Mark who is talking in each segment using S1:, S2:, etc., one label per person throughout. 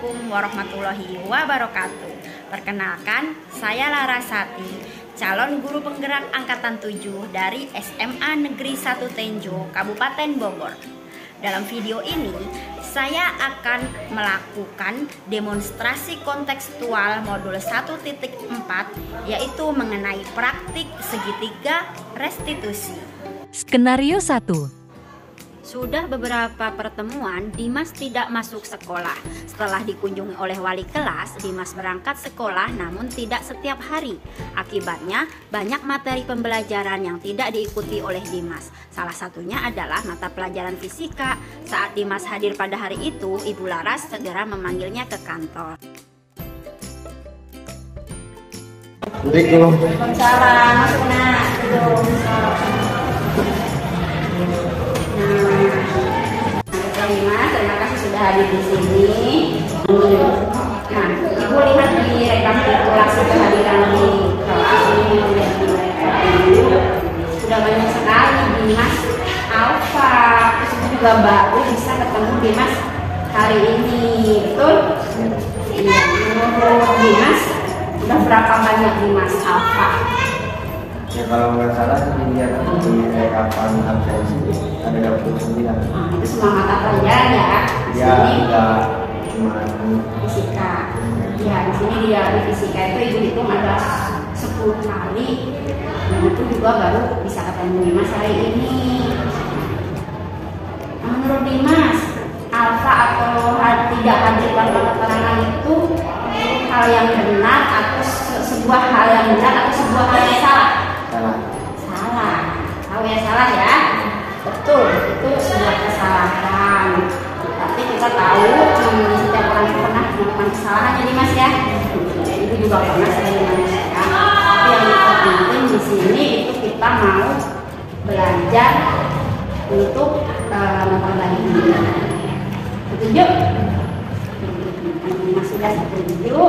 S1: Assalamualaikum warahmatullahi wabarakatuh. Perkenalkan, saya Larasati, calon guru penggerak angkatan 7 dari SMA Negeri 1 Tenjo, Kabupaten Bogor. Dalam video ini, saya akan melakukan demonstrasi kontekstual modul 1.4, yaitu mengenai praktik segitiga restitusi.
S2: Skenario 1.
S1: Sudah beberapa pertemuan, Dimas tidak masuk sekolah. Setelah dikunjungi oleh wali kelas, Dimas berangkat sekolah namun tidak setiap hari. Akibatnya, banyak materi pembelajaran yang tidak diikuti oleh Dimas. Salah satunya adalah mata pelajaran fisika. Saat Dimas hadir pada hari itu, Ibu Laras segera memanggilnya ke kantor. Waalaikumsalam, masuk nak. Terima kasih sudah hadir di sini. Nah, Ibu lihat di rekapitulasi kehadiran di kelas ini, sudah banyak sekali Dimas Alfa. Terus juga baru bisa ketemu Dimas hari ini, betul? Iya. Dimas, udah berapa banyak Dimas Alfa?
S3: Ya kalau nggak salah dilihat di rekapan absensi ada 29.
S1: Itu semua mata pelajaran ya?
S3: Ya, enggak cuma
S1: fisika. Ya, di sini dia di fisika itu Ibu hitung ada 10 kali. Dan itu juga baru bisa ketemu Dimas hari ini. Menurut Dimas, alfa atau tidak hadir dalam keterangan itu hal yang benar atau sebuah hal yang benar atau sebuah hal yang salah? Salah. Tahu ya salah ya? Betul, itu sebuah kesalahan. Tapi kita tahu setiap orang yang pernah melakukan kesalahan jadi Mas ya. Itu juga pernah sering manusia. Tapi yang terpenting di sini itu kita mau belajar untuk memperbaiki diri. Setuju? Mas sudah setuju.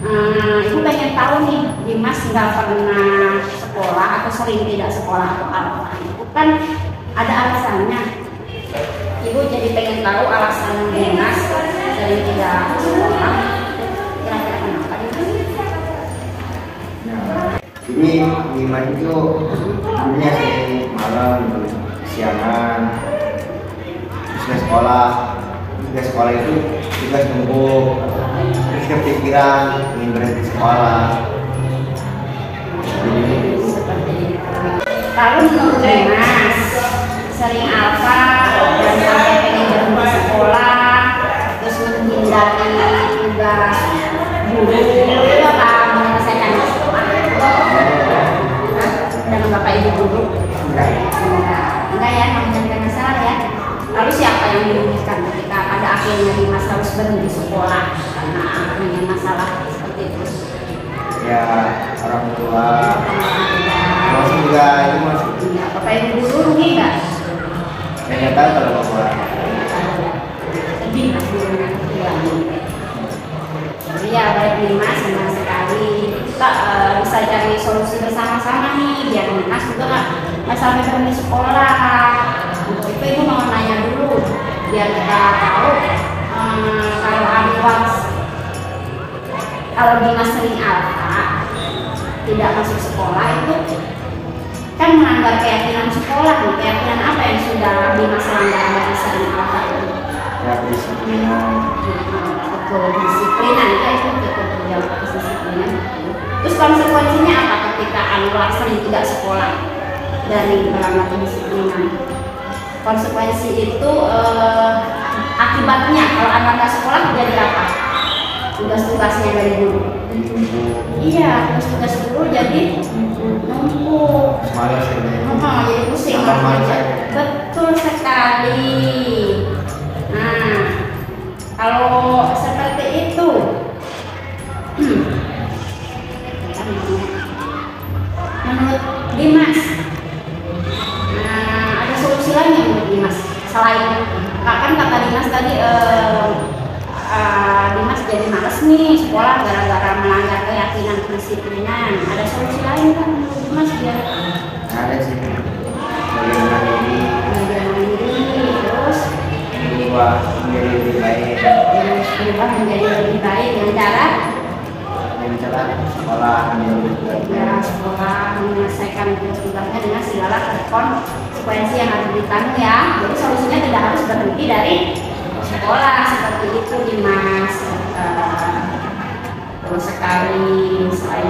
S1: Ibu pengen tahu nih, Dimas nggak pernah sekolah atau sering tidak sekolah atau apa? Itu kan ada alasannya. Ibu jadi pengen tahu alasan Dimas sering tidak sekolah. Kira-kira kenapa itu?
S3: Nah, ini Dimas itu dulunya sering malam, siangan, terus sekolah itu tugas numpuk, terus kepikiran ingin berhenti sekolah.
S1: Lalu menurut Dimas sering apa dan sampai pengen berhenti sekolah, terus menghindari tugas guru itu apa menyelesaikan dan bapak ibu guru? Enggak ya, menyelesaikan masalah ya. Lalu siapa yang dirugikan ketika pada akhirnya Dimas harus berhenti sekolah karena punya masalah seperti itu?
S3: Ya orang tua, masih juga itu masih.
S1: Ya, bapak ibu guru rugi nggak?
S3: Saya nggak tahu kalau bapak.
S1: Sedih mas gurunya kehilangan. Iya baik Dimas, senang sekali. Kita bisa cari solusi bersama-sama nih biar Dimas juga nggak sampai berhenti sekolah. Untuk itu Ibu mau nanya dulu biar kita tahu kalau Dimas sering alfa tidak masuk sekolah itu kan melanggar keyakinan sekolah. Keyakinan apa yang sudah Dimas langgar dari sering alfa itu?
S3: Ya kedisiplinan.
S1: Betul, disiplinan ya, itu betul jawab kedisiplinan. Terus konsekuensinya apa ketika Anwar sering tidak sekolah dari melanggar kedisiplinan? Konsekuensi itu akibatnya kalau anak nggak sekolah jadi apa? Tugas-tugasnya dari guru. Iya, tugas guru jadi numpuk.
S3: Malas ini.
S1: Jadi pusing kalau kerja. Betul sekali. Nah, kalau seperti itu, menurut Dimas, ada solusi lain yang menurut Dimas selain kan kata Dimas tadi Dimas jadi males nih sekolah gara-gara melanggar keyakinan kedisiplinan. Ada solusi lain kan menurut Dimas biar?
S3: Ada sih. Bagaimana ini?
S1: Terus
S3: berubah menjadi lebih baik.
S1: berubah menjadi
S3: sekolah
S1: ya sekolah menyelesaikan tugasnya dengan segala konsekuensi yang harus ditanggung ya. Jadi solusinya tidak harus berhenti dari sekolah seperti itu Dimas. Terus sekali selain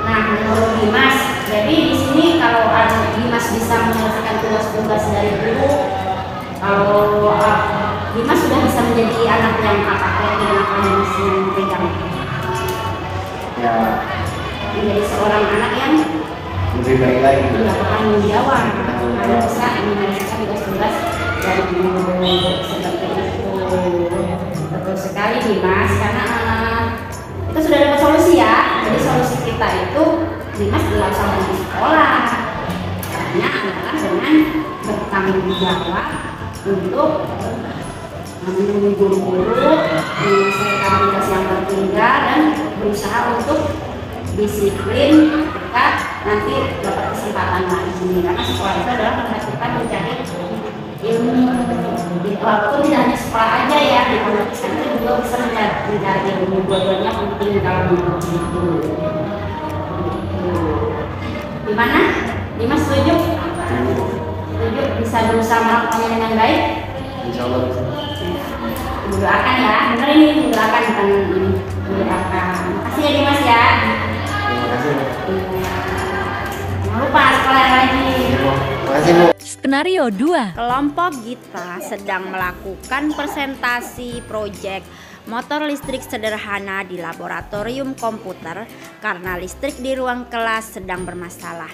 S1: nah menurut Dimas, jadi di sini kalau Dimas bisa menyelesaikan tugas-tugas dari guru, kalau Dimas sudah bisa menjadi anak yang apa Dimas yang pegang
S3: ya
S1: menjadi seorang anak yang
S3: lebih baik lagi.
S1: tidak bertanggung jawab, harus bisa menyelesaikan tugas-tugas dari guru seperti itu. Betul sekali Dimas, karena itu sudah dapat solusi ya. Jadi solusi kita itu Dimas tidak usah pergi sekolah, caranya adalah dengan bertanggung jawab untuk menemui guru-guru, menyelesaikan tugas yang tertinggal dan berusaha untuk disiplin ketika nanti dapat kesempatan lagi, karena sekolah itu adalah tempat kita mencari ilmu. Walaupun tidak hanya sekolah aja ya, di pondok pesantren juga bisa mencari ilmu. Dua-duanya penting kalau menurut itu. Gimana? Dimas setuju? Setuju? Bisa berusaha melakukannya dengan baik?
S3: Insya Allah bisa.
S1: Doakan ya, bener ini doakan bukan doakan. Makasih ya Dimas ya.
S3: Terima kasih.
S1: Jangan lupa sekolah lagi.
S3: Terima kasih Bu.
S2: Skenario 2.
S4: Kelompok Gita sedang melakukan presentasi proyek motor listrik sederhana di laboratorium komputer karena listrik di ruang kelas sedang bermasalah.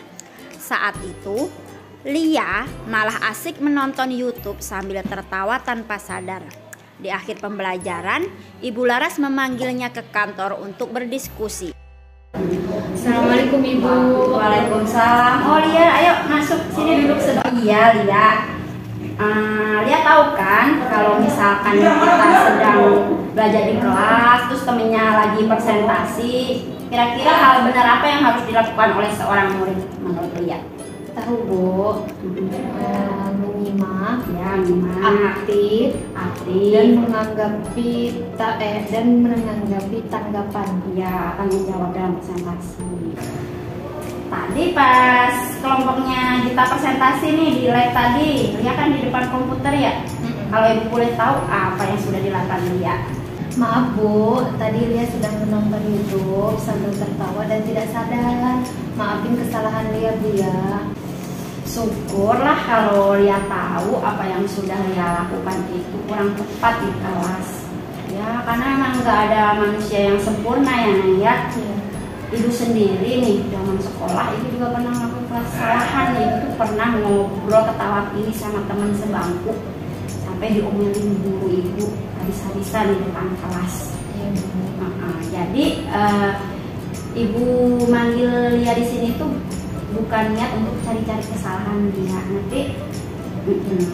S4: Saat itu, Lia malah asik menonton YouTube sambil tertawa tanpa sadar. Di akhir pembelajaran, Ibu Laras memanggilnya ke kantor untuk berdiskusi.
S1: Assalamualaikum Ibu. Waalaikumsalam. Oh Lia, ayo masuk sini duduk sebentar. Iya Lia. Lia tahu kan kalau misalkan kita sedang belajar di kelas, terus temennya lagi presentasi, kira-kira hal benar apa yang harus dilakukan oleh seorang murid menurut Lia?
S5: Tahu Bu, menyimak,
S1: Ya, menyimak,
S5: aktif,
S1: aktif,
S5: dan menanggapi tanggapan.
S1: ya tanggung jawab dalam presentasi. Tadi pas kelompoknya kita presentasi nih di live tadi, Lia kan di depan komputer ya. Kalau Ibu boleh tahu apa yang sudah dilakukan Lia?
S5: Maaf Bu, tadi Lia sedang menonton YouTube sambil tertawa dan tidak sadar. Maafin kesalahan Lia Bu ya.
S1: Syukurlah kalau Lia tahu apa yang sudah Lia lakukan itu kurang tepat di kelas. Ya, karena emang nggak ada manusia yang sempurna ya Neng ya. Ibu sendiri nih zaman sekolah itu juga pernah melakukan kesalahan. Ibu tuh pernah ngobrol ketawa ini sama teman sebangku sampai diomelin guru ibu habis-habisan di depan kelas. Jadi ibu manggil Lia di sini tuh bukan niat untuk cari-cari kesalahan dia nanti,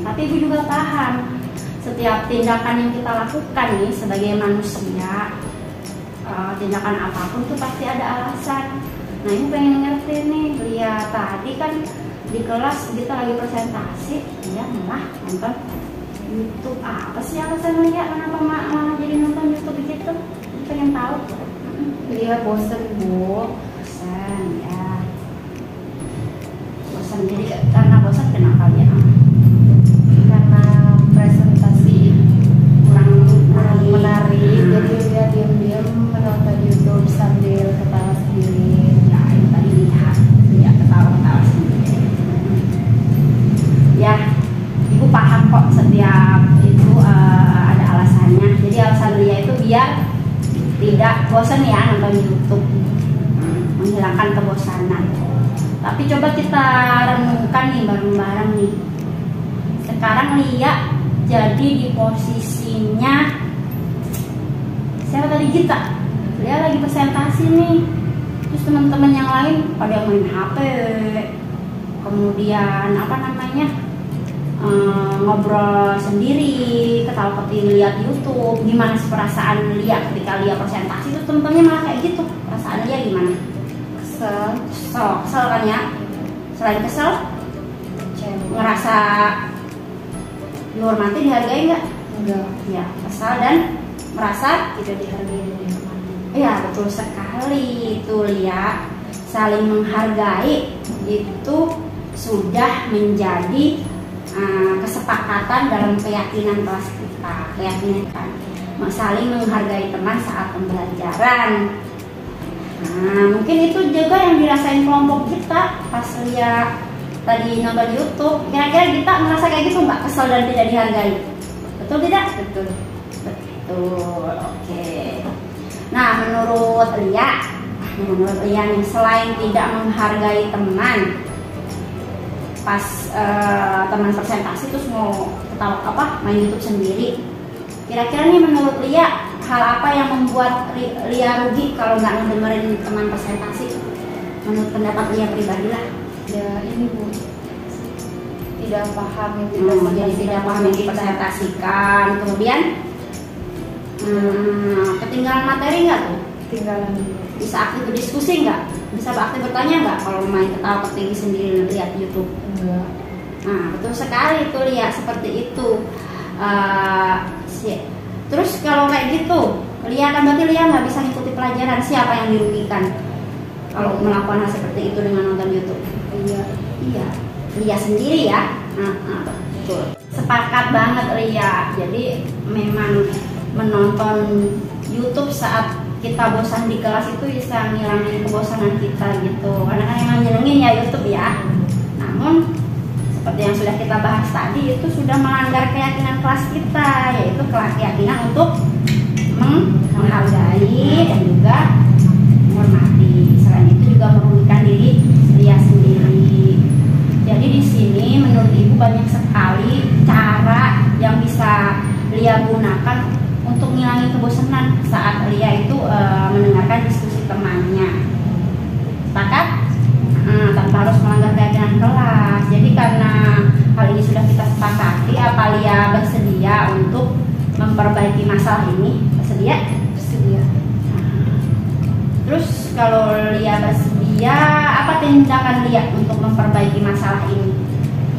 S1: tapi ibu juga paham setiap tindakan yang kita lakukan nih sebagai manusia, tindakan apapun tuh pasti ada alasan. Nah ibu pengen ngerti nih, Lia tadi kan di kelas kita lagi presentasi, dia malah nonton YouTube. Apa sih alasan Lia kenapa malah jadi nonton YouTube gitu? Pengen tahu.
S5: Lia bosen Bu.
S1: Bosan ya. Bosan jadi karena bosan kenapa ya?
S5: Karena presentasi
S1: Kurang
S5: menarik, jadi Lia diam-diam menonton YouTube sambil ketawa sendiri.
S1: Ya itu tadi lihat ketawa-ketawa sendiri. Ya ibu paham kok setiap itu ada alasannya. Jadi alasan Lia itu biar tidak bosan ya nonton YouTube, menghilangkan kebosanan. Tapi coba kita renungkan nih bareng-bareng nih. Sekarang Lia jadi di posisinya siapa tadi kita? Lia lagi presentasi nih. Terus teman-teman yang lain pada main HP. Kemudian apa namanya? Ngobrol sendiri, ketawa-ketiwi lihat YouTube. Gimana sih perasaan Lia ketika Lia presentasi? Terus temen-temennya malah kayak gitu. Perasaan Lia gimana? Kesel kan ya? Selain kesel, ngerasa dihormati, dihargai nggak?
S5: Enggak.
S1: Ya, kesal dan merasa
S5: Tidak dihargai dan dihormati.
S1: ya betul sekali itu Lia. Saling menghargai itu sudah menjadi kesepakatan dalam keyakinan kelas kita. Keyakinan kan saling menghargai teman saat pembelajaran. Nah, mungkin itu juga yang dirasain kelompok kita pas Lia tadi nonton YouTube. Kira-kira kita merasa kayak gitu nggak, kesal dan tidak dihargai? Betul tidak?
S5: Betul.
S1: Betul, oke. Nah, menurut Lia nih, selain tidak menghargai teman, pas teman presentasi terus mau ketawa main YouTube sendiri. Kira-kira nih menurut Lia, hal apa yang membuat Lia rugi kalau nggak ngedengerin teman presentasi? Menurut pendapat Lia pribadi lah.
S5: Ya ini Bu, tidak paham yang
S1: Jadi tidak paham yang dipresentasikan. Kemudian ketinggalan materi nggak tuh?
S5: Ketinggalan.
S1: Bisa aktif berdiskusi nggak? Bisa aktif bertanya nggak kalau main ketawa ketiwi sendiri lihat YouTube?
S5: Enggak.
S1: Nah, betul sekali itu Lia, seperti itu. Terus kalau kayak gitu, Lia kan berarti Lia nggak bisa ngikuti pelajaran. Siapa yang dirugikan kalau melakukan hal seperti itu dengan nonton YouTube? Iya, Lia sendiri ya. Betul. Sepakat banget Lia. Jadi memang menonton YouTube saat kita bosan di kelas itu bisa ngilangin kebosanan kita gitu. Karena kan emang nyenengin ya YouTube ya. Namun seperti yang sudah kita bahas tadi, itu sudah melanggar keyakinan kelas kita, yaitu keyakinan untuk menghargai dan juga menghormati. Selain itu juga merugikan diri Lia sendiri. Jadi di sini menurut Ibu banyak sekali cara yang bisa Lia gunakan untuk ngilangin kebosanan saat Lia itu mendengarkan diskusi temannya. Sepakat? Tanpa harus melanggar keyakinan kelas. Jadi karena hal ini sudah kita sepakati, apa Lia bersedia untuk memperbaiki masalah ini? Bersedia?
S5: Bersedia.
S1: Terus kalau Lia bersedia, apa tindakan Lia untuk memperbaiki masalah ini?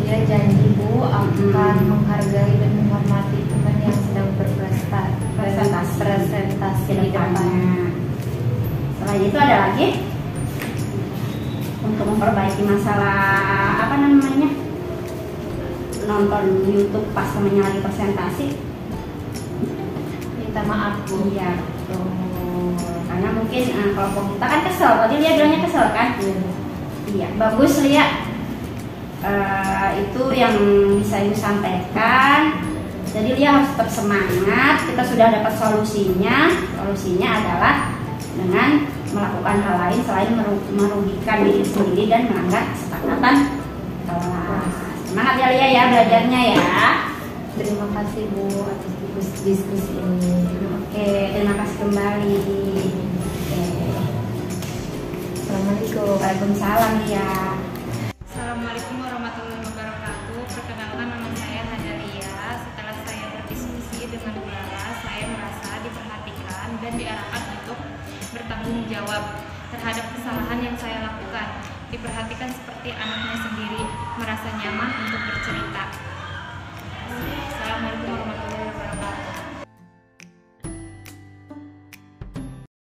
S5: Dia janji Bu akan menghargai dan menghormati teman yang sedang presentasi di depannya.
S1: Selain itu ada lagi untuk memperbaiki masalah nonton YouTube pas temannya lagi presentasi.
S5: Minta maaf Bu.
S1: Iya, betul. Karena mungkin kelompok kita kan kesel. Tadi Lia bilangnya kesel kan? Iya, bagus Lia. Itu yang bisa Ibu sampaikan. Jadi Lia harus tetap semangat. Kita sudah dapat solusinya. Solusinya adalah dengan melakukan hal lain selain merugikan diri sendiri dan melanggar kesepakatan kelas. Semangat ya Lia ya belajarnya ya.
S5: Terima kasih Bu atas diskusi ini.
S1: Oke, terima kasih kembali.
S5: Assalamualaikum.
S1: Waalaikumsalam Lia.
S6: Assalamualaikum warahmatullahi wabarakatuh. Perkenalkan, nama saya Nadalia. Setelah saya berdiskusi dengan Clara, saya merasa diperhatikan dan diarahkan untuk bertanggung jawab terhadap kesalahan yang saya lakukan. Diperhatikan seperti anaknya sendiri, merasa nyaman untuk bercerita.